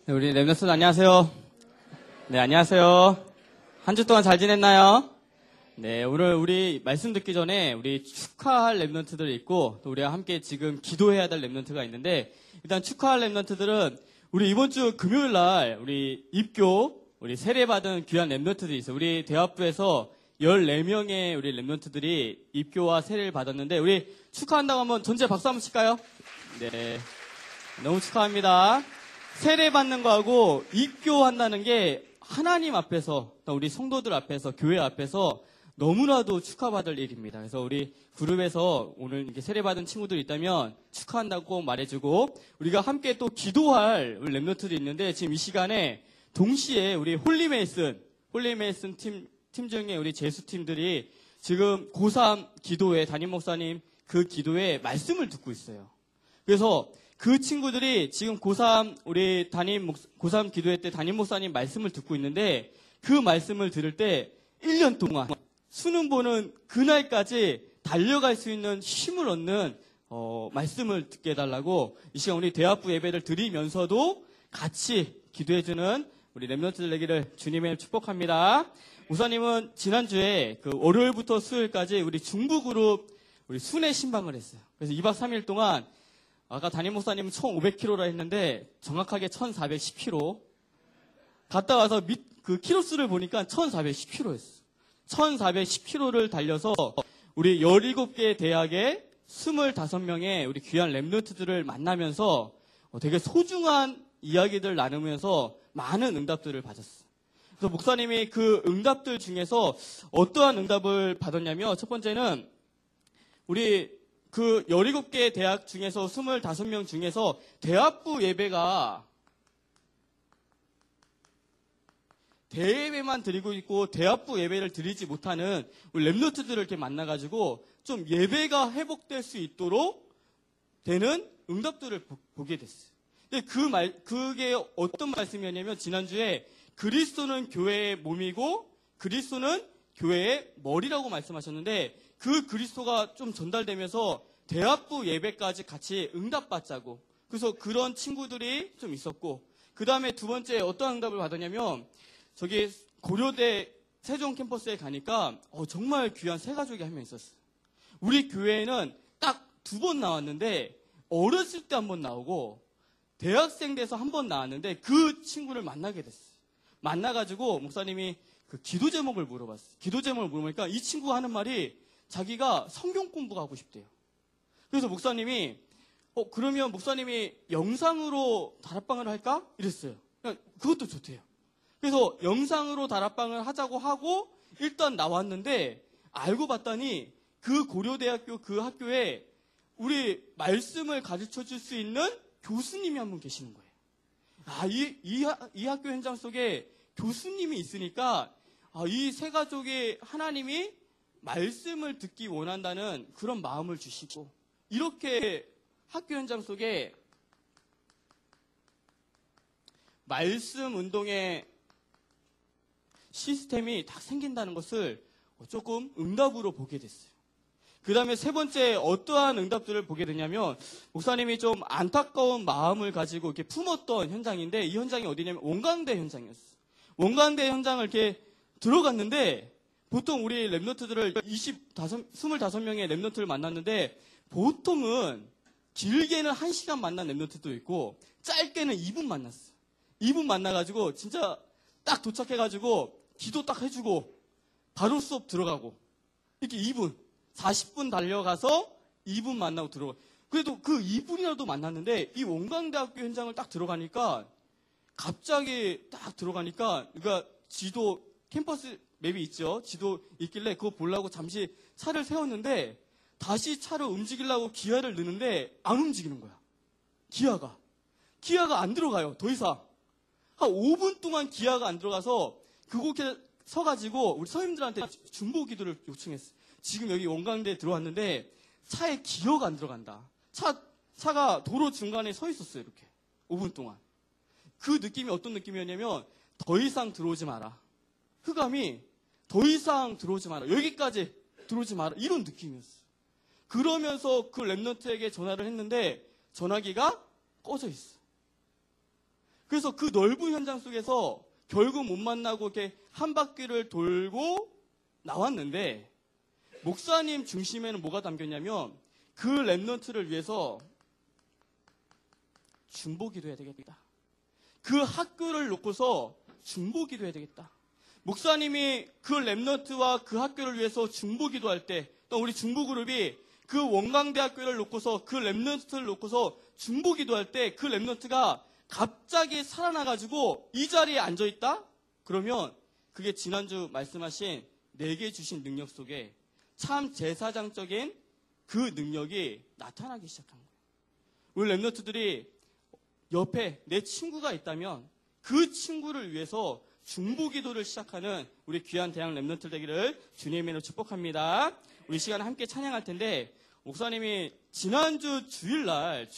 네, 우리 랩런트들 안녕하세요. 네, 안녕하세요. 한 주 동안 잘 지냈나요? 네, 오늘 우리 말씀 듣기 전에 우리 축하할 랩런트들이 있고 또 우리가 함께 지금 기도해야 될 랩런트가 있는데, 일단 축하할 랩런트들은 우리 이번 주 금요일 날 우리 입교, 우리 세례받은 귀한 랩런트들이 있어요. 우리 대학부에서 14명의 우리 랩런트들이 입교와 세례를 받았는데, 우리 축하한다고 한번 전체 박수 한번 칠까요? 네, 너무 축하합니다. 세례받는 거하고 입교한다는 게 하나님 앞에서, 우리 성도들 앞에서, 교회 앞에서 너무나도 축하받을 일입니다. 그래서 우리 그룹에서 오늘 이렇게 세례받은 친구들 있다면 축하한다고 말해주고, 우리가 함께 또 기도할 랩런트들이 있는데, 지금 이 시간에 동시에 우리 홀리메이슨 팀 중에 우리 제수팀들이 지금 고3 기도회, 담임 목사님 그 기도회 말씀을 듣고 있어요. 그래서 그 친구들이 지금 고3 우리 고3 기도회 때 담임 목사님 말씀을 듣고 있는데, 그 말씀을 들을 때 1년 동안 수능 보는 그날까지 달려갈 수 있는 힘을 얻는 말씀을 듣게 해달라고 이 시간 우리 대학부 예배를 드리면서도 같이 기도해주는 우리 랩런트들 되기를 주님의 축복합니다. 목사님은 지난주에 그 월요일부터 수요일까지 우리 중부그룹 우리 순회 신방을 했어요. 그래서 2박 3일 동안, 아까 담임 목사님은 1,500km라 했는데 정확하게 1,410km 갔다 와서 그 키로수를 보니까 1,410km였어요. 1,410km를 달려서 우리 17개 대학의 25명의 우리 귀한 랩런트들을 만나면서 되게 소중한 이야기들 나누면서 많은 응답들을 받았어요. 그래서 목사님이 그 응답들 중에서 어떠한 응답을 받았냐면, 첫 번째는 우리 그 17개 대학 중에서 25명 중에서 대학부 예배가 대예배만 드리고 있고 대학부 예배를 드리지 못하는 우리 랩런트들을 이렇게 만나가지고 좀 예배가 회복될 수 있도록 되는 응답들을 보게 됐어요. 근데 그게 어떤 말씀이었냐면, 지난주에 그리스도는 교회의 몸이고 그리스도는 교회의 머리라고 말씀하셨는데, 그 그리스도가 좀 전달되면서 대학부 예배까지 같이 응답받자고, 그래서 그런 친구들이 좀 있었고, 그 다음에 두 번째 어떤 응답을 받았냐면, 저기 고려대 세종 캠퍼스에 가니까 정말 귀한 세 가족이 한 명 있었어요. 우리 교회에는 딱 2번 나왔는데, 어렸을 때 한 번 나오고 대학생 돼서 한 번 나왔는데, 그 친구를 만나게 됐어요. 만나가지고 목사님이 그 기도 제목을 물어봤어요. 기도 제목을 물어보니까 이 친구가 하는 말이 자기가 성경 공부가 하고 싶대요. 그래서 목사님이 그러면 목사님이 영상으로 다락방을 할까? 이랬어요. 그것도 좋대요. 그래서 영상으로 다락방을 하자고 하고 일단 나왔는데, 알고 봤더니 그 고려대학교 그 학교에 우리 말씀을 가르쳐 줄 수 있는 교수님이 한 분 계시는 거예요. 이 학교 현장 속에 교수님이 있으니까 이 세 가족의 하나님이 말씀을 듣기 원한다는 그런 마음을 주시고, 이렇게 학교 현장 속에 말씀 운동의 시스템이 딱 생긴다는 것을 조금 응답으로 보게 됐어요. 그 다음에 세 번째 어떠한 응답들을 보게 되냐면, 목사님이 좀 안타까운 마음을 가지고 이렇게 품었던 현장인데, 이 현장이 어디냐면 원광대 현장이었어요. 원광대 현장을 이렇게 들어갔는데, 보통 우리 랩런트들을 25명의 랩런트를 만났는데, 보통은 길게는 1시간 만난 랩런트도 있고 짧게는 2분 만났어요. 2분 만나가지고 진짜 딱 도착해가지고 기도 딱 해주고 바로 수업 들어가고, 이렇게 2분 40분 달려가서 2분 만나고 들어가. 그래도 그 2분이라도 만났는데, 이 원광대학교 현장을 딱 들어가니까, 갑자기 딱 들어가니까, 그러니까 지도 캠퍼스 맵이 있죠. 지도 있길래 그거 보려고 잠시 차를 세웠는데, 다시 차를 움직이려고 기아를 넣는데 안 움직이는 거야. 기아가 안 들어가요. 더 이상 한 5분 동안 기아가 안 들어가서 그곳에 서가지고 우리 선생님들한테 중보 기도를 요청했어요. 지금 여기 원광대에 들어왔는데 차에 기어가 안 들어간다. 차가 도로 중간에 서 있었어요. 이렇게 5분 동안. 그 느낌이 어떤 느낌이었냐면, 더 이상 들어오지 마라. 흑암이 더 이상 들어오지 마라. 여기까지 들어오지 마라. 이런 느낌이었어요. 그러면서 그 랩런트에게 전화를 했는데 전화기가 꺼져 있어. 그래서 그 넓은 현장 속에서 결국 못 만나고 이렇게 한 바퀴를 돌고 나왔는데, 목사님 중심에는 뭐가 담겼냐면 그 렘넌트를 위해서 중보기도해야 되겠다. 그 학교를 놓고서 중보기도해야 되겠다. 목사님이 그 렘넌트와 그 학교를 위해서 중보기도할 때, 또 우리 중보그룹이 그 원광대학교를 놓고서 그 렘넌트를 놓고서 중보기도할 때 그 렘넌트가 갑자기 살아나가지고 이 자리에 앉아있다? 그러면 그게 지난주 말씀하신 내게 주신 능력 속에 참 제사장적인 그 능력이 나타나기 시작한 거예요. 우리 렘넌트들이 옆에 내 친구가 있다면 그 친구를 위해서 중보기도를 시작하는 우리 귀한 대학 렘넌트 되기를 주님의 이름으로 축복합니다. 우리 시간에 함께 찬양할 텐데, 목사님이 지난주 주일날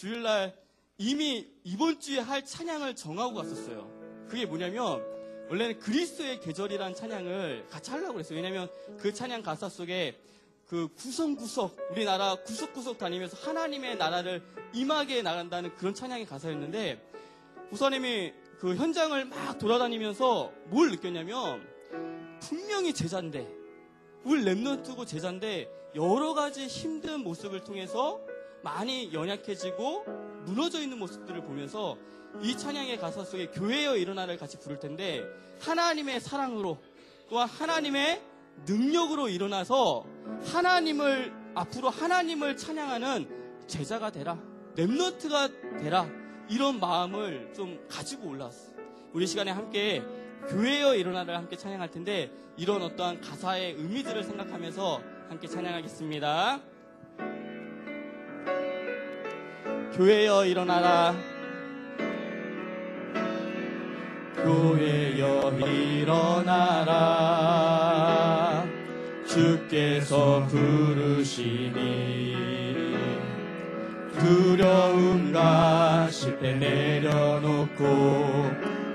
이미 이번 주에 할 찬양을 정하고 갔었어요. 그게 뭐냐면, 원래는 그리스도의 계절이라는 찬양을 같이 하려고 그랬어요. 왜냐면 그 찬양 가사 속에 그 구석구석, 우리나라 구석구석 다니면서 하나님의 나라를 임하게 나간다는 그런 찬양의 가사였는데, 목사님이 그 현장을 막 돌아다니면서 뭘 느꼈냐면, 분명히 제자인데, 우리 렘넌트고 제자인데 여러 가지 힘든 모습을 통해서 많이 연약해지고 무너져 있는 모습들을 보면서 이 찬양의 가사 속에 교회여 일어나를 같이 부를 텐데, 하나님의 사랑으로 또한 하나님의 능력으로 일어나서 앞으로 하나님을 찬양하는 제자가 되라, 렘넌트가 되라, 이런 마음을 좀 가지고 올라왔어요. 우리 시간에 함께 교회여 일어나를 함께 찬양할 텐데, 이런 어떠한 가사의 의미들을 생각하면서 함께 찬양하겠습니다. 교회여 일어나라, 교회여 일어나라, 주께서 부르시니 두려움과 실패 내려놓고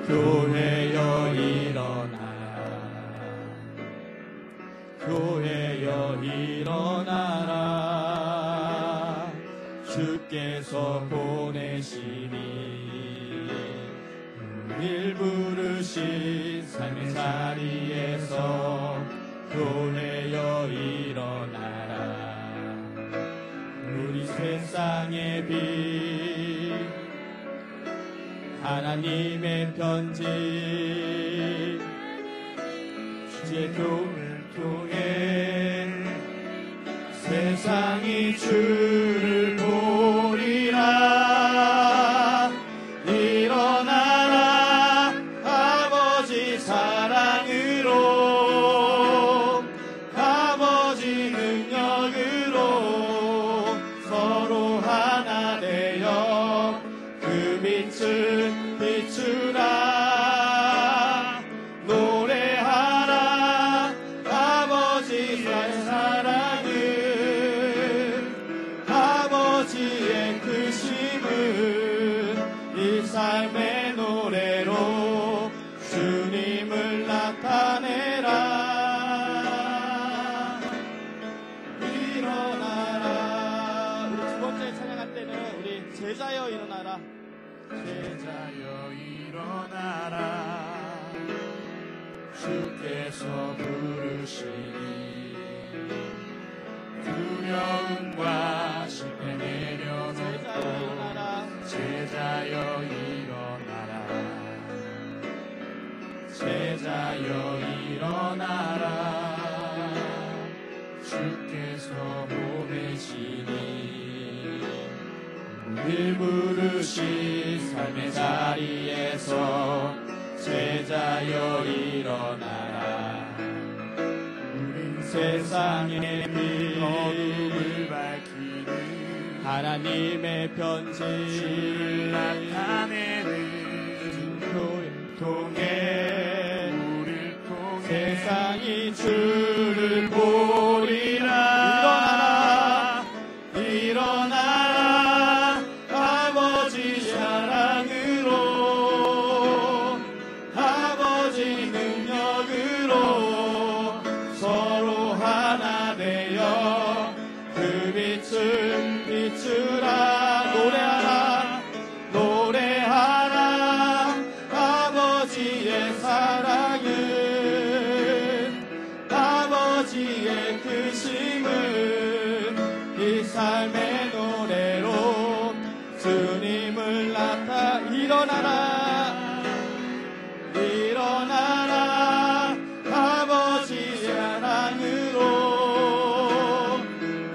교회여 일어나라, 교회여 일어나라, 주께서 보내시니 우릴 부르신 삶의 자리에서 교회여 일어나라, 우리 세상의 빛 하나님의 편지 주의 교회를 통해 세상이 주를 보리라. 일어나라 아버지 사랑으로, 아버지 능력으로 서로 하나 되어 그 빛을 비추라. 노래하라 아버지의 사랑을, 아버지의 크심을 이 삶의 노래로 주님을 나타내라. 일어나라. 우리 두 번째 찬양할 때는 우리 제자여 일어나라, 제자여 일어나라, 주께서 부르시니 두려움과 실패 내려놓고 제자여 일어나라, 제자여 일어나라, 주께서 보내시니 우릴 부르신 삶의 자리에서 제자여 일어나라, 우린 세상의 빛 어둠을 밝히는 하나님의 편지를 나타내는 교회 통해 우릴 통해 세상이 주를 보리라. 일어나라 아버지 사랑으로, 아버지 능력으로 서로 하나 되어 그 빛을 비추라. 노래하라, 노래하라 삶의 노래로 주님을 나타 일어나라 일어나라 아버지 사랑으로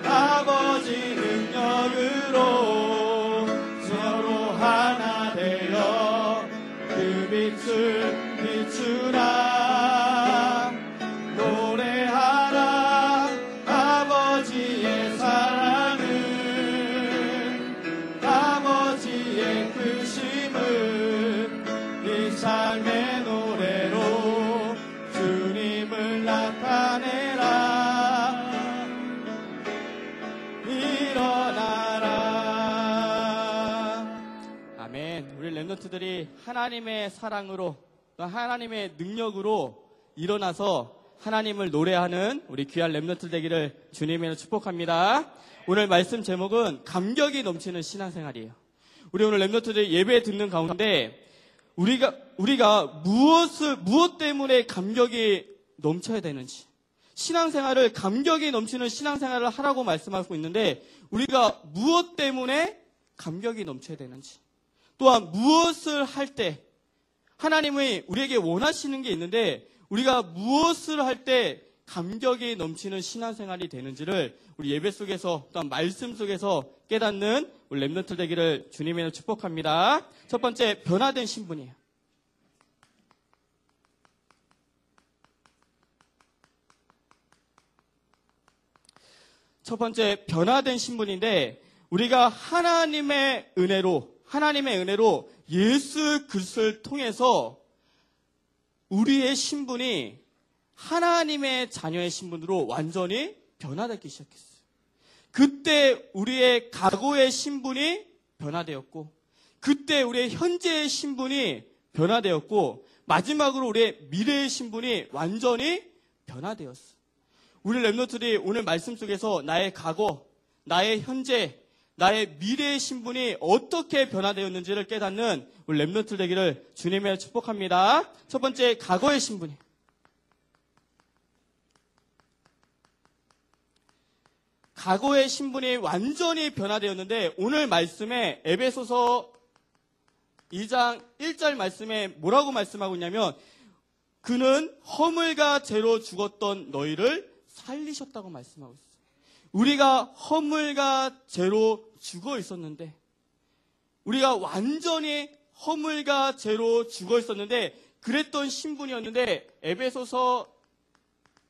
아버지 능력으로 서로 하나 되어 그 빛을 비추라 노래하라 아버지의 사랑을 아버지의 크심을 이 삶의 노래로 주님을 나타내라 일어나라. 아멘. 우리 렘넌트들이 하나님의 사랑으로 또 하나님의 능력으로 일어나서 하나님을 노래하는 우리 귀한 렘넌트 되기를 주님으로 축복합니다. 오늘 말씀 제목은 감격이 넘치는 신앙생활이에요. 우리 오늘 렘넌트들 예배 듣는 가운데 우리가 무엇 때문에 감격이 넘쳐야 되는지, 신앙생활을 감격이 넘치는 신앙생활을 하라고 말씀하고 있는데 우리가 무엇 때문에 감격이 넘쳐야 되는지, 또한 무엇을 할 때 하나님이 우리에게 원하시는 게 있는데 우리가 무엇을 할 때 감격이 넘치는 신앙생활이 되는지를 우리 예배 속에서 또한 말씀 속에서 깨닫는 우리 렘넌트 되기를 주님의 축복합니다. 첫 번째, 변화된 신분이에요. 첫 번째, 변화된 신분인데 우리가 하나님의 은혜로 예수 그리스도를 통해서 우리의 신분이 하나님의 자녀의 신분으로 완전히 변화되기 시작했어요. 그때 우리의 과거의 신분이 변화되었고, 그때 우리의 현재의 신분이 변화되었고, 마지막으로 우리의 미래의 신분이 완전히 변화되었어요. 우리 렘넌트들이 오늘 말씀 속에서 나의 과거, 나의 현재, 나의 미래의 신분이 어떻게 변화되었는지를 깨닫는 우리 렘넌트 되기를 주님의 축복합니다. 첫 번째, 과거의 신분이. 과거의 신분이 완전히 변화되었는데 오늘 말씀에 에베소서 2장 1절 말씀에 뭐라고 말씀하고 있냐면 그는 허물과 죄로 죽었던 너희를 살리셨다고 말씀하고 있어요. 우리가 허물과 죄로 죽어 있었는데, 우리가 완전히 허물과 죄로 죽어 있었는데 그랬던 신분이었는데 에베소서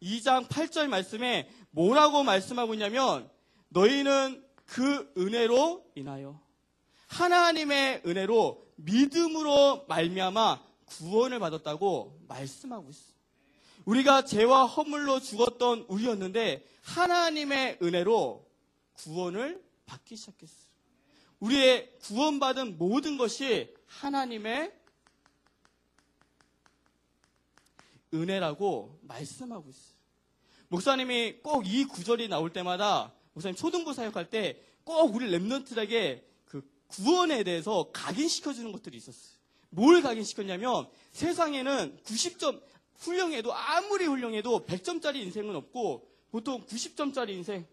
2장 8절 말씀에 뭐라고 말씀하고 있냐면 너희는 그 은혜로 인하여 하나님의 은혜로 믿음으로 말미암아 구원을 받았다고 말씀하고 있어요. 우리가 죄와 허물로 죽었던 우리였는데 하나님의 은혜로 구원을 받기 시작했어요. 우리의 구원받은 모든 것이 하나님의 은혜라고 말씀하고 있어요. 목사님이 꼭 이 구절이 나올 때마다 목사님 초등부 사역할 때 꼭 우리 렘넌트들에게 그 구원에 대해서 각인시켜주는 것들이 있었어요. 뭘 각인시켰냐면 세상에는 90점 훌륭해도 아무리 훌륭해도 100점짜리 인생은 없고 보통 90점짜리 인생,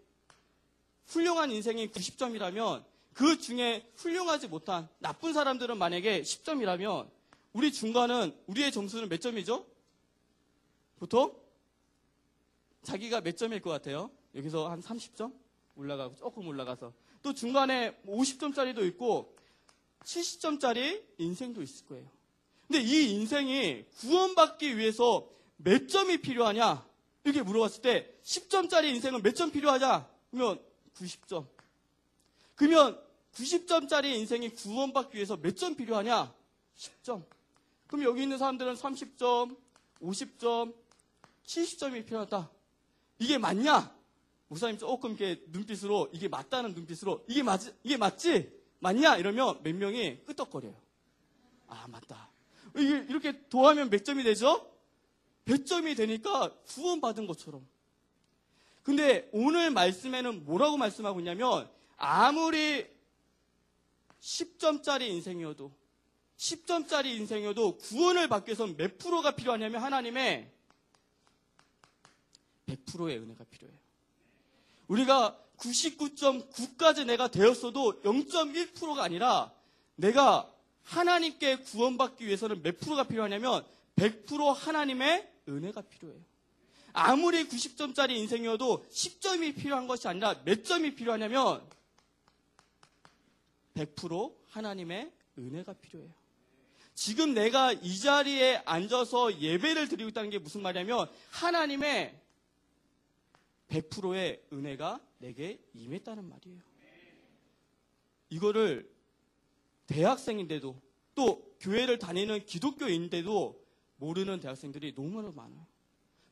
훌륭한 인생이 90점이라면 그 중에 훌륭하지 못한 나쁜 사람들은 만약에 10점이라면 우리 중간은 우리의 점수는 몇 점이죠? 보통 자기가 몇 점일 것 같아요? 여기서 한 30점? 올라가고 조금 올라가서 또 중간에 50점짜리도 있고 70점짜리 인생도 있을 거예요. 근데 이 인생이 구원받기 위해서 몇 점이 필요하냐? 이렇게 물어봤을 때 10점짜리 인생은 몇 점 필요하냐? 그러면 90점. 그러면 90점짜리 인생이 구원받기 위해서 몇 점 필요하냐? 10점. 그럼 여기 있는 사람들은 30점, 50점, 70점이 필요하다. 이게 맞냐? 목사님 조금 이렇게 눈빛으로 이게 맞다는 눈빛으로 이게 맞지? 맞냐? 이러면 몇 명이 끄떡거려요. 아, 맞다. 이렇게 도하면 몇 점이 되죠? 100점이 되니까 구원받은 것처럼. 근데 오늘 말씀에는 뭐라고 말씀하고 있냐면 아무리 10점짜리 인생이어도 10점짜리 인생이어도 구원을 받기 위해서 몇 프로가 필요하냐면 하나님의 100%의 은혜가 필요해요. 우리가 99.9까지 내가 되었어도 0.1%가 아니라 내가 하나님께 구원받기 위해서는 몇 프로가 필요하냐면 100% 하나님의 은혜가 필요해요. 아무리 90점짜리 인생이어도 10점이 필요한 것이 아니라 몇 점이 필요하냐면 100% 하나님의 은혜가 필요해요. 지금 내가 이 자리에 앉아서 예배를 드리고 있다는 게 무슨 말이냐면 하나님의 100%의 은혜가 내게 임했다는 말이에요. 이거를 대학생인데도 또 교회를 다니는 기독교인인데도 모르는 대학생들이 너무나 많아요.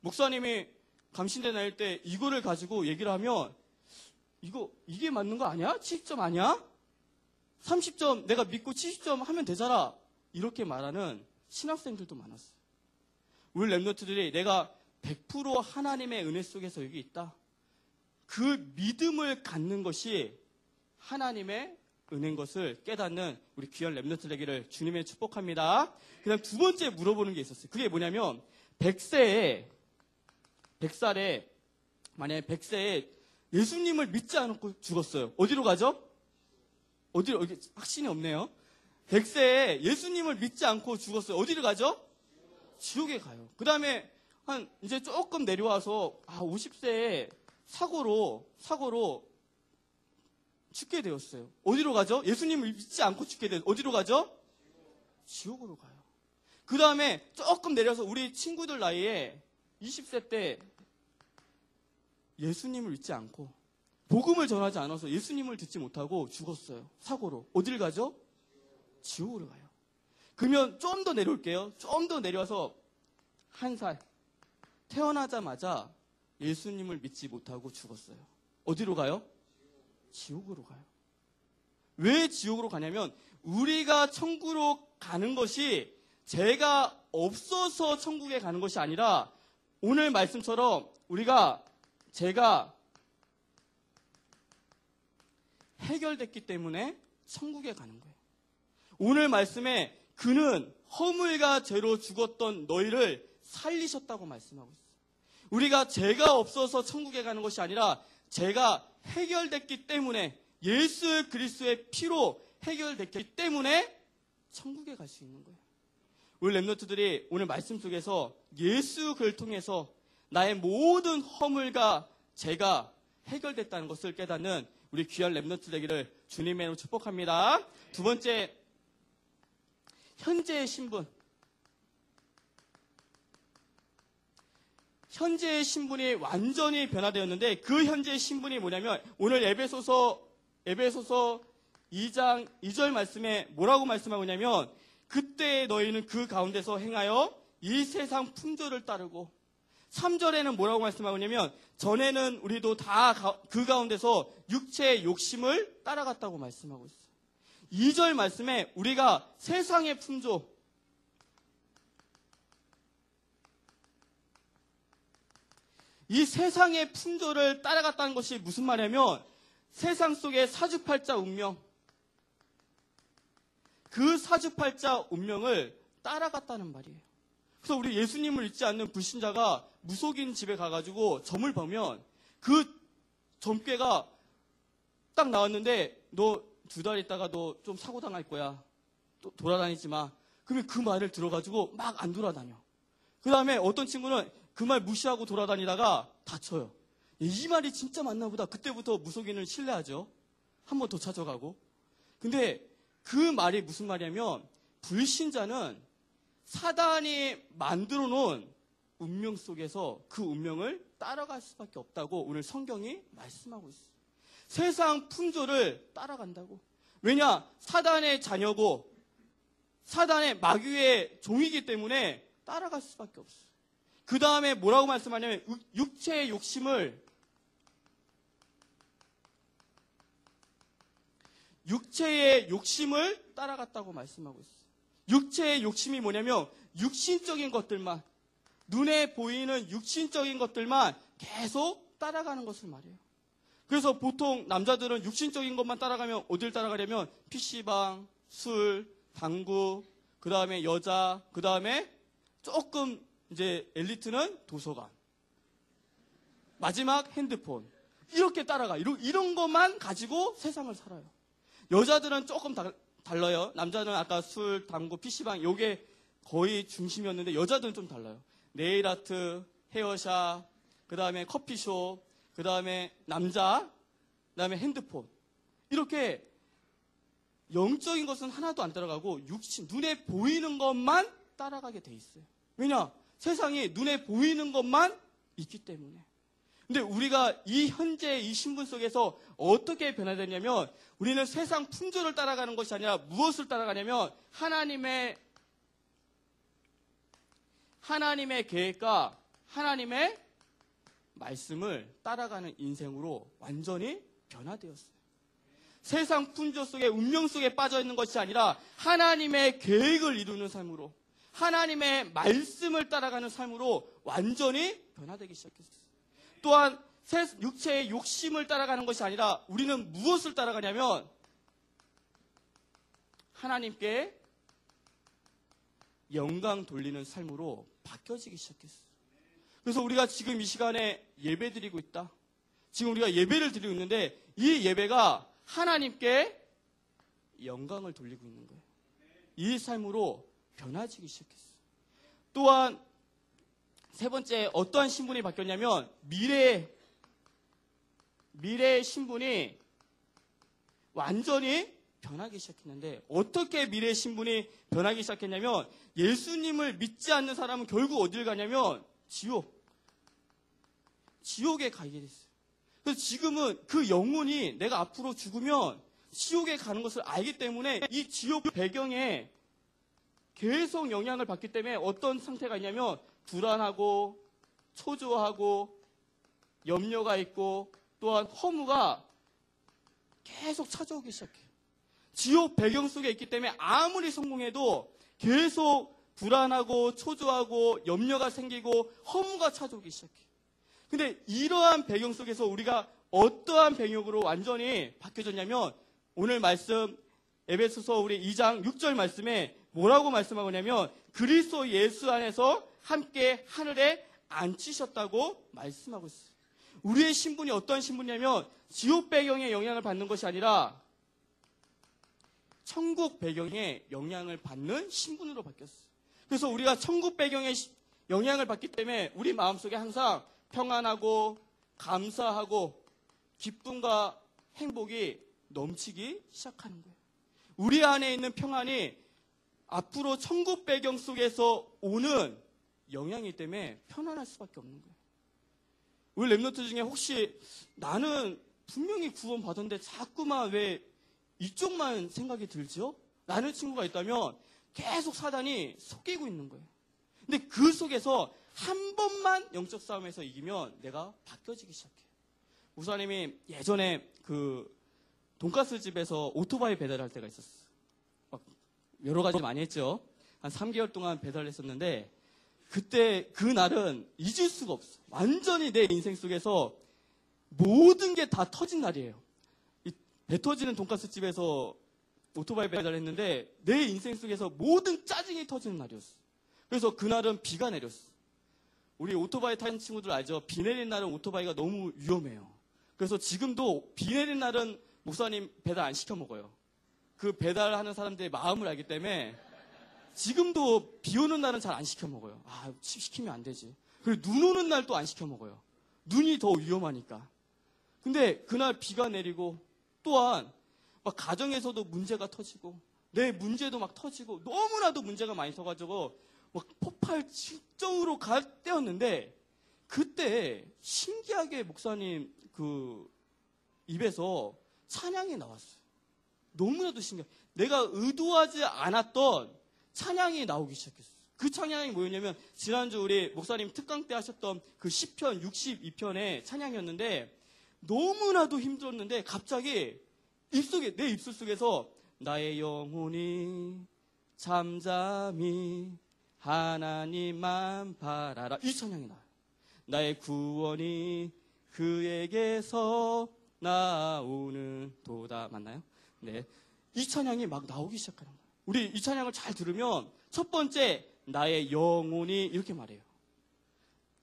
목사님이 감신대 다닐 때 이거를 가지고 얘기를 하면 이게 맞는 거 아니야? 70점 아니야? 30점 내가 믿고 70점 하면 되잖아. 이렇게 말하는 신학생들도 많았어요. 우리 랩런트들이 내가 100% 하나님의 은혜 속에서 여기 있다. 그 믿음을 갖는 것이 하나님의 은혜인 것을 깨닫는 우리 귀한 랩런트 되기를 주님의 축복합니다. 그 다음 두 번째 물어보는 게 있었어요. 그게 뭐냐면 100살에 만약에 100세에 예수님을 믿지 않고 죽었어요. 어디로 가죠? 어디로? 확신이 없네요. 100세에 예수님을 믿지 않고 죽었어요. 어디로 가죠? 지옥에 가요. 그 다음에 이제 조금 내려와서 50세에 사고로 죽게 되었어요. 어디로 가죠? 예수님을 믿지 않고 죽게 되었어요. 어디로 가죠? 지옥으로 가요. 그 다음에 조금 내려서 우리 친구들 나이에 20세 때 예수님을 믿지 않고 복음을 전하지 않아서 예수님을 듣지 못하고 죽었어요. 사고로. 어딜 가죠? 지옥으로 가요. 그러면 좀 더 내려올게요. 좀 더 내려와서 1살 태어나자마자 예수님을 믿지 못하고 죽었어요. 어디로 가요? 지옥으로 가요. 왜 지옥으로 가냐면 우리가 천국으로 가는 것이 죄가 없어서 천국에 가는 것이 아니라 오늘 말씀처럼 죄가 해결됐기 때문에 천국에 가는 거예요. 오늘 말씀에 그는 허물과 죄로 죽었던 너희를 살리셨다고 말씀하고 있어요. 우리가 죄가 없어서 천국에 가는 것이 아니라 죄가 해결됐기 때문에 예수 그리스도의 피로 해결됐기 때문에 천국에 갈 수 있는 거예요. 우리 랩런트들이 오늘 말씀 속에서 예수 그를 통해서 나의 모든 허물과 죄가 해결됐다는 것을 깨닫는 우리 귀한 랩런트 되기를 주님의 이름으로 축복합니다. 두 번째, 현재의 신분. 현재의 신분이 완전히 변화되었는데 그 현재의 신분이 뭐냐면 오늘 에베소서 2장 2절 말씀에 뭐라고 말씀하고 있냐면 그때 너희는 그 가운데서 행하여 이 세상 풍조를 따르고 3절에는 뭐라고 말씀하고 있냐면 전에는 우리도 다 그 가운데서 육체의 욕심을 따라갔다고 말씀하고 있어요. 2절 말씀에 우리가 세상의 풍조 이 세상의 풍조를 따라갔다는 것이 무슨 말이냐면 세상 속의 사주팔자 운명 그 사주팔자 운명을 따라갔다는 말이에요. 그래서 우리 예수님을 믿지 않는 불신자가 무속인 집에 가가지고 점을 보면 그 점괘가 딱 나왔는데 너 2달 있다가 너 좀 사고 당할 거야. 또 돌아다니지 마. 그러면 그 말을 들어가지고 막 안 돌아다녀. 그 다음에 어떤 친구는 그 말 무시하고 돌아다니다가 다쳐요. 이 말이 진짜 맞나 보다. 그때부터 무속인을 신뢰하죠. 한 번 더 찾아가고. 근데 그 말이 무슨 말이냐면 불신자는 사단이 만들어 놓은 운명 속에서 그 운명을 따라갈 수밖에 없다고 오늘 성경이 말씀하고 있어요. 세상 풍조를 따라간다고. 왜냐? 사단의 자녀고 사단의 마귀의 종이기 때문에 따라갈 수밖에 없어요. 그 다음에 뭐라고 말씀하냐면 육체의 욕심을 따라갔다고 말씀하고 있어요. 육체의 욕심이 뭐냐면 육신적인 것들만 눈에 보이는 육신적인 것들만 계속 따라가는 것을 말해요. 그래서 보통 남자들은 육신적인 것만 따라가면 어딜 따라가냐면 PC방, 술, 당구, 그 다음에 여자, 그 다음에 조금 이제 엘리트는 도서관, 마지막 핸드폰. 이렇게 따라가. 이런 것만 가지고 세상을 살아요. 여자들은 조금 달라요. 남자는 아까 술, 당구, PC방 요게 거의 중심이었는데 여자들은 좀 달라요. 네일 아트, 헤어샵, 그 다음에 커피숍, 그 다음에 남자, 그 다음에 핸드폰. 이렇게 영적인 것은 하나도 안 따라가고 육신, 눈에 보이는 것만 따라가게 돼 있어요. 왜냐? 세상이 눈에 보이는 것만 있기 때문에. 근데 우리가 이 현재 이 신분 속에서 어떻게 변화되냐면 우리는 세상 풍조를 따라가는 것이 아니라 무엇을 따라가냐면 하나님의 계획과 하나님의 말씀을 따라가는 인생으로 완전히 변화되었어요. 세상 풍조 속에 운명 속에 빠져 있는 것이 아니라 하나님의 계획을 이루는 삶으로 하나님의 말씀을 따라가는 삶으로 완전히 변화되기 시작했어요. 또한 육체의 욕심을 따라가는 것이 아니라 우리는 무엇을 따라가냐면 하나님께 영광 돌리는 삶으로 바뀌어지기 시작했어요. 그래서 우리가 지금 이 시간에 예배 드리고 있다. 지금 우리가 예배를 드리고 있는데 이 예배가 하나님께 영광을 돌리고 있는 거예요. 이 삶으로 변화지기 시작했어요. 또한 세 번째 어떠한 신분이 바뀌었냐면 미래의 신분이 완전히 변하기 시작했는데 어떻게 미래의 신분이 변하기 시작했냐면 예수님을 믿지 않는 사람은 결국 어딜 가냐면 지옥에 가게 됐어요. 그래서 지금은 그 영혼이 내가 앞으로 죽으면 지옥에 가는 것을 알기 때문에 이 지옥 배경에 계속 영향을 받기 때문에 어떤 상태가 있냐면 불안하고 초조하고 염려가 있고 또한 허무가 계속 찾아오기 시작해요. 지옥 배경 속에 있기 때문에 아무리 성공해도 계속 불안하고 초조하고 염려가 생기고 허무가 찾아오기 시작해요. 근데 이러한 배경 속에서 우리가 어떠한 배경으로 완전히 바뀌어졌냐면 오늘 말씀 에베소서 우리 2장 6절 말씀에 뭐라고 말씀하고 있냐면 그리스도 예수 안에서 함께 하늘에 앉히셨다고 말씀하고 있어요. 우리의 신분이 어떤 신분이냐면 지옥 배경에 영향을 받는 것이 아니라 천국 배경에 영향을 받는 신분으로 바뀌었어요. 그래서 우리가 천국 배경에 영향을 받기 때문에 우리 마음속에 항상 평안하고 감사하고 기쁨과 행복이 넘치기 시작하는 거예요. 우리 안에 있는 평안이 앞으로 천국 배경 속에서 오는 영향이기 때문에 편안할 수밖에 없는 거예요. 우리 랩노트 중에 혹시 나는 분명히 구원 받았는데 자꾸만 왜 이쪽만 생각이 들죠? 라는 친구가 있다면 계속 사단이 속이고 있는 거예요. 근데 그 속에서 한 번만 영적 싸움에서 이기면 내가 바뀌어지기 시작해요. 목사님이 예전에 그 돈가스 집에서 오토바이 배달할 때가 있었어요. 막 여러 가지 많이 했죠. 한 3개월 동안 배달했었는데 그때 그날은 잊을 수가 없어. 완전히 내 인생 속에서 모든 게 다 터진 날이에요. 배 터지는 돈가스 집에서 오토바이 배달을 했는데 내 인생 속에서 모든 짜증이 터지는 날이었어. 그래서 그날은 비가 내렸어. 우리 오토바이 타는 친구들 알죠? 비 내린 날은 오토바이가 너무 위험해요. 그래서 지금도 비 내린 날은 목사님 배달 안 시켜 먹어요. 그 배달하는 사람들의 마음을 알기 때문에 지금도 비 오는 날은 잘 안 시켜 먹어요. 시키면 안 되지. 그리고 눈 오는 날 또 안 시켜 먹어요. 눈이 더 위험하니까. 근데 그날 비가 내리고 또한 막 가정에서도 문제가 터지고 내 문제도 막 터지고 너무나도 문제가 많이 터가지고 막 폭발 직전으로 갈 때였는데 그때 신기하게 목사님 그 입에서 찬양이 나왔어요. 너무나도 신기해. 내가 의도하지 않았던 찬양이 나오기 시작했어요. 그 찬양이 뭐였냐면 지난주 우리 목사님 특강 때 하셨던 그 시편 62편의 찬양이었는데 너무나도 힘들었는데 갑자기 내 입술 속에서 나의 영혼이 잠잠히 하나님만 바라라 이 찬양이 나와요. 나의 구원이 그에게서 나오는 도다. 맞나요? 네. 이 찬양이 막 나오기 시작하는 거예요. 우리 이 찬양을 잘 들으면 첫 번째 나의 영혼이 이렇게 말해요.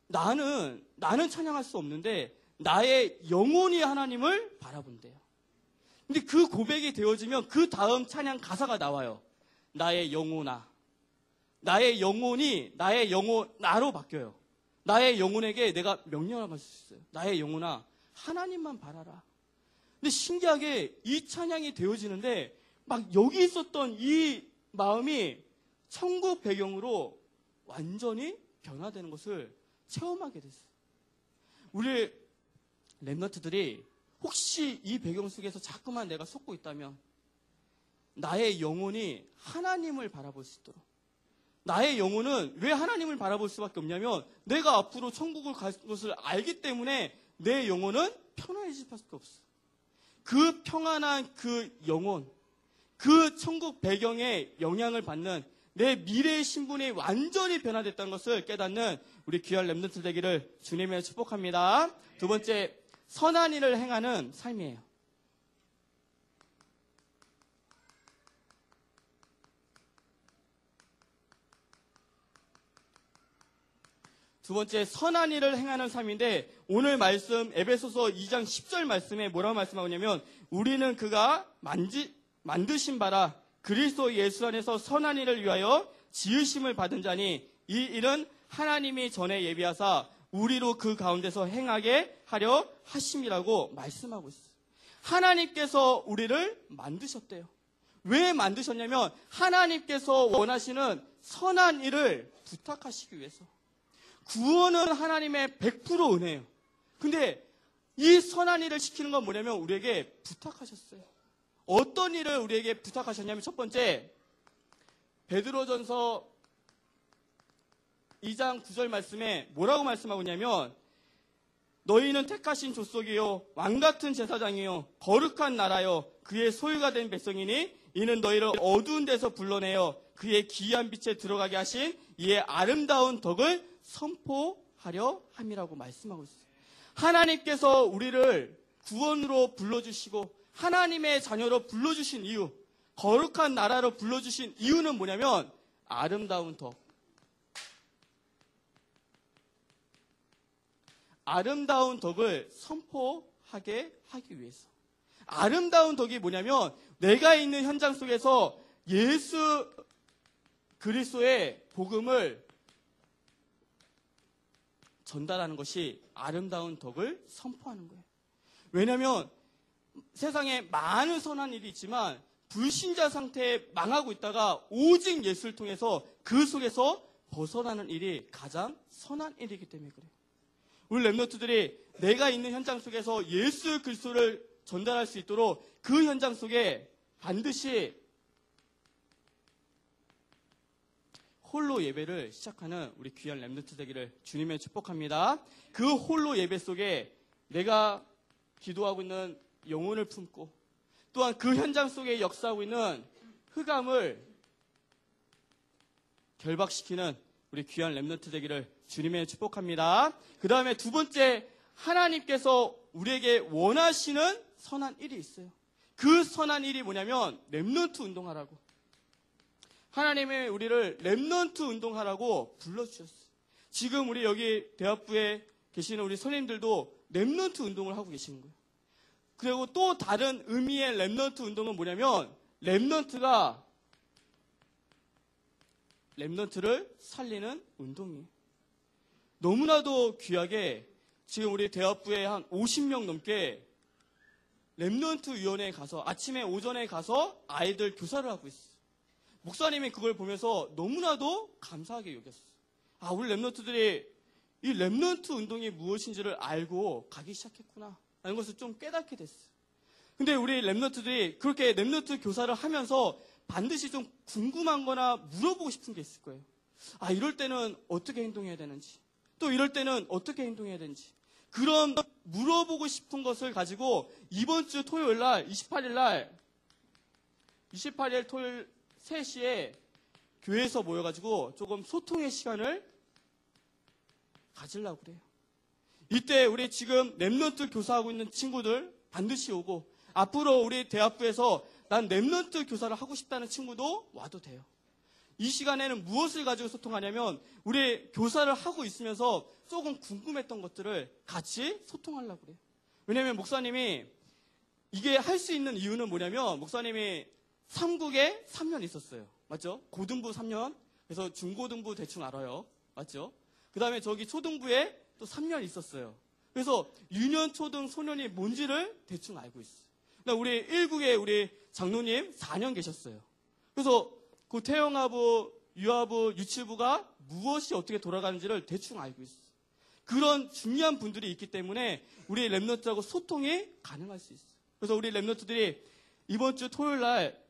나는 찬양할 수 없는데 나의 영혼이 하나님을 바라본대요. 근데 그 고백이 되어지면 그 다음 찬양 가사가 나와요. 나의 영혼아. 나의 영혼이 나로 바뀌어요. 나의 영혼에게 내가 명령을 할 수 있어요. 나의 영혼아, 하나님만 바라라. 근데 신기하게 이 찬양이 되어지는데 막 여기 있었던 이 마음이 천국 배경으로 완전히 변화되는 것을 체험하게 됐어요. 우리 랩런트들이 혹시 이 배경 속에서 자꾸만 내가 속고 있다면 나의 영혼이 하나님을 바라볼 수 있도록, 나의 영혼은 왜 하나님을 바라볼 수밖에 없냐면 내가 앞으로 천국을 갈 것을 알기 때문에 내 영혼은 편안해질 수밖에 없어. 그 평안한 그 영혼, 그 천국 배경에 영향을 받는 내 미래의 신분이 완전히 변화됐다는 것을 깨닫는 우리 귀한 랩런트 되기를 주님의 축복합니다. 두 번째, 선한 일을 행하는 삶이에요. 두 번째, 선한 일을 행하는 삶인데 오늘 말씀 에베소서 2장 10절 말씀에 뭐라고 말씀하고 있냐면 우리는 그가 만드신 바라 그리스도 예수 안에서 선한 일을 위하여 지으심을 받은 자니 이 일은 하나님이 전에 예비하사 우리로 그 가운데서 행하게 하려 하심이라고 말씀하고 있어요. 하나님께서 우리를 만드셨대요. 왜 만드셨냐면 하나님께서 원하시는 선한 일을 부탁하시기 위해서. 구원은 하나님의 100% 은혜예요. 근데 이 선한 일을 시키는 건 뭐냐면 우리에게 부탁하셨어요. 어떤 일을 우리에게 부탁하셨냐면 첫 번째, 베드로전서 2장 9절 말씀에 뭐라고 말씀하고 있냐면 너희는 택하신 족속이요 왕같은 제사장이요 거룩한 나라요 그의 소유가 된 백성이니 이는 너희를 어두운 데서 불러내어 그의 기이한 빛에 들어가게 하신 이의 아름다운 덕을 선포하려 함이라고 말씀하고 있어요. 하나님께서 우리를 구원으로 불러주시고 하나님의 자녀로 불러주신 이유, 거룩한 나라로 불러주신 이유는 뭐냐면 아름다운 덕. 아름다운 덕을 선포하게 하기 위해서. 아름다운 덕이 뭐냐면 내가 있는 현장 속에서 예수 그리스도의 복음을 전달하는 것이 아름다운 덕을 선포하는 거예요. 왜냐하면 세상에 많은 선한 일이 있지만 불신자 상태에 망하고 있다가 오직 예수를 통해서 그 속에서 벗어나는 일이 가장 선한 일이기 때문에 그래요. 우리 랩런트들이 내가 있는 현장 속에서 예수 그리스도를 전달할 수 있도록 그 현장 속에 반드시 홀로 예배를 시작하는 우리 귀한 랩런트 되기를 주님의 축복합니다. 그 홀로 예배 속에 내가 기도하고 있는 영혼을 품고 또한 그 현장 속에 역사하고 있는 흑암을 결박시키는 우리 귀한 랩런트 되기를 주님의 축복합니다. 그 다음에 두 번째, 하나님께서 우리에게 원하시는 선한 일이 있어요. 그 선한 일이 뭐냐면 랩런트 운동하라고. 하나님이 우리를 랩런트 운동하라고 불러주셨어요. 지금 우리 여기 대학부에 계시는 우리 선생님들도 랩런트 운동을 하고 계시는 거예요. 그리고 또 다른 의미의 랩런트 운동은 뭐냐면 랩런트가 랩런트를 살리는 운동이에요. 너무나도 귀하게 지금 우리 대학부에 한 50명 넘게 랩런트 위원회에 가서 아침에 오전에 가서 아이들 교사를 하고 있어요. 목사님이 그걸 보면서 너무나도 감사하게 여겼어요. 아, 우리 랩런트들이 이 랩런트 운동이 무엇인지를 알고 가기 시작했구나 라는 것을 좀 깨닫게 됐어요. 근데 우리 랩런트들이 그렇게 랩런트 교사를 하면서 반드시 좀 궁금한 거나 물어보고 싶은 게 있을 거예요. 아, 이럴 때는 어떻게 행동해야 되는지, 또 이럴 때는 어떻게 행동해야 되는지, 그런 물어보고 싶은 것을 가지고 이번 주 토요일 날 28일 토요일 3시에 교회에서 모여가지고 조금 소통의 시간을 가지려고 그래요. 이때 우리 지금 랩런트 교사하고 있는 친구들 반드시 오고, 앞으로 우리 대학부에서 난 랩런트 교사를 하고 싶다는 친구도 와도 돼요. 이 시간에는 무엇을 가지고 소통하냐면 우리 교사를 하고 있으면서 조금 궁금했던 것들을 같이 소통하려고 그래요. 왜냐하면 목사님이 이게 할 수 있는 이유는 뭐냐면 목사님이 삼국에 3년 있었어요. 맞죠? 고등부 3년. 그래서 중고등부 대충 알아요. 맞죠? 그 다음에 저기 초등부에 또 3년 있었어요. 그래서 유년, 초등, 소년이 뭔지를 대충 알고 있어요. 우리 1국에 우리 장로님 4년 계셨어요. 그래서 그 태영아부, 유아부, 유치부가 무엇이 어떻게 돌아가는지를 대충 알고 있어요. 그런 중요한 분들이 있기 때문에 우리 랩런트하고 소통이 가능할 수 있어요. 그래서 우리 랩런트들이 이번 주 토요일 날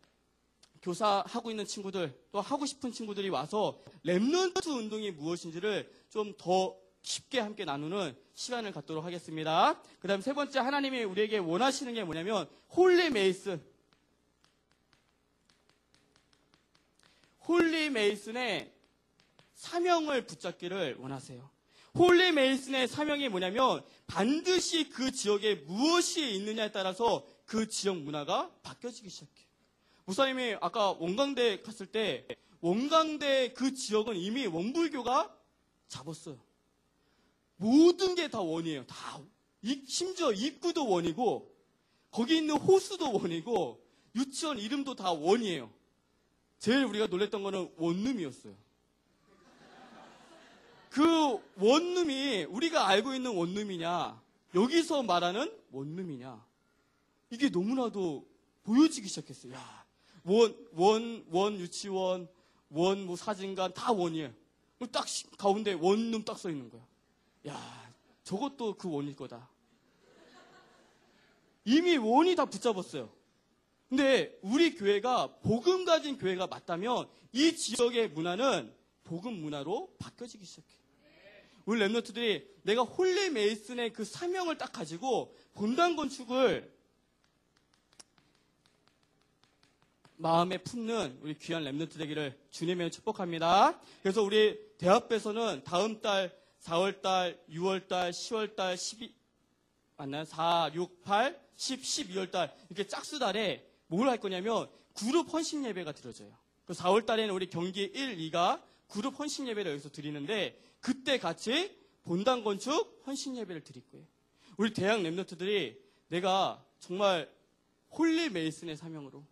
교사하고 있는 친구들, 또 하고 싶은 친구들이 와서 랩런트 운동이 무엇인지를 좀 더 쉽게 함께 나누는 시간을 갖도록 하겠습니다. 그 다음 세 번째, 하나님이 우리에게 원하시는 게 뭐냐면 홀리 메이슨. 홀리 메이슨의 사명을 붙잡기를 원하세요. 홀리 메이슨의 사명이 뭐냐면 반드시 그 지역에 무엇이 있느냐에 따라서 그 지역 문화가 바뀌어지기 시작해요. 목사님이 아까 원광대 갔을 때 원광대 그 지역은 이미 원불교가 잡았어요. 모든 게 다 원이에요. 다. 심지어 입구도 원이고 거기 있는 호수도 원이고 유치원 이름도 다 원이에요. 제일 우리가 놀랬던 거는 원룸이었어요. 그 원룸이 우리가 알고 있는 원룸이냐, 여기서 말하는 원룸이냐, 이게 너무나도 보여지기 시작했어요. 야, 원 유치원, 원 뭐 사진관 다 원이에요. 딱 가운데 원룸 딱 써 있는 거야. 야, 저것도 그 원일 거다. 이미 원이 다 붙잡았어요. 근데 우리 교회가 복음 가진 교회가 맞다면 이 지역의 문화는 복음 문화로 바뀌어지기 시작해요. 우리 랩런트들이 내가 홀리 메이슨의 그 사명을 딱 가지고 본당 건축을 마음에 품는 우리 귀한 랩런트 되기를 주님의 축복합니다. 그래서 우리 대합에서는 다음 달 4월달, 6월달, 10월달, 12 맞나요? 4, 6, 8, 10, 12월달 이렇게 짝수달에 뭘 할 거냐면 그룹 헌신 예배가 드려져요. 4월달에는 우리 경기 1, 2가 그룹 헌신 예배를 여기서 드리는데 그때 같이 본당 건축 헌신 예배를 드릴 거예요. 우리 대학 랩런트들이 내가 정말 홀리 메이슨의 사명으로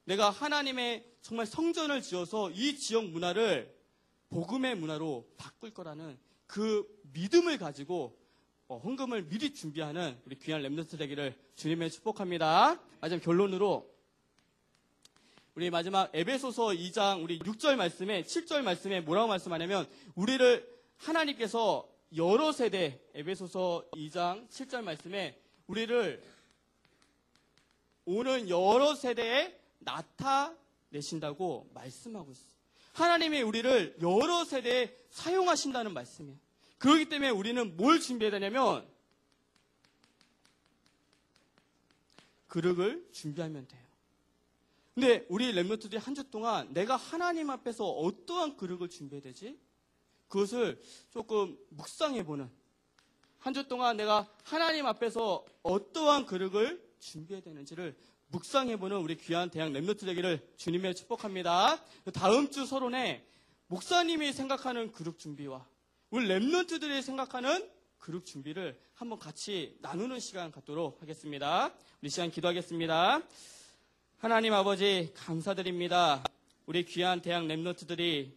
내가 하나님의 정말 성전을 지어서 이 지역 문화를 복음의 문화로 바꿀 거라는 그 믿음을 가지고 헌금을 미리 준비하는 우리 귀한 랩런트 되기를 주님의 축복합니다. 마지막 결론으로 우리 마지막 에베소서 2장 우리 6절 말씀에 7절 말씀에 뭐라고 말씀하냐면 우리를 하나님께서 여러 세대 에베소서 2장 7절 말씀에 우리를 오는 여러 세대에 나타내신다고 말씀하고 있어요. 하나님이 우리를 여러 세대에 사용하신다는 말씀이에요. 그렇기 때문에 우리는 뭘 준비해야 되냐면 그릇을 준비하면 돼요. 근데 우리 랩런트들이 한 주 동안 내가 하나님 앞에서 어떠한 그릇을 준비해야 되지? 그것을 조금 묵상해보는 한 주 동안 내가 하나님 앞에서 어떠한 그릇을 준비해야 되는지를 묵상해보는 우리 귀한 대학 랩런트 되기를 주님의 축복합니다. 다음 주 서론에 목사님이 생각하는 그룹 준비와 우리 랩런트들이 생각하는 그룹 준비를 한번 같이 나누는 시간 갖도록 하겠습니다. 우리 시간 기도하겠습니다. 하나님 아버지 감사드립니다. 우리 귀한 대학 랩런트들이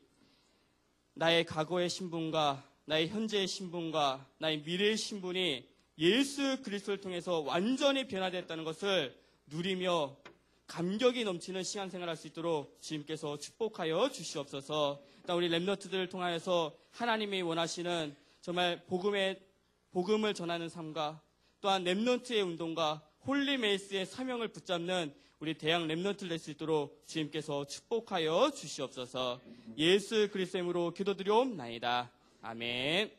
나의 과거의 신분과 나의 현재의 신분과 나의 미래의 신분이 예수 그리스도를 통해서 완전히 변화되었다는 것을 누리며 감격이 넘치는 신앙생활을 할 수 있도록 주님께서 축복하여 주시옵소서. 우리 랩런트들을 통하여서 하나님이 원하시는 정말 복음을 전하는 삶과 또한 랩런트의 운동과 홀리메이스의 사명을 붙잡는 우리 대학 랩런트를 낼 수 있도록 주님께서 축복하여 주시옵소서. 예수 그리스도의 이름으로 기도드리옵나이다. 아멘.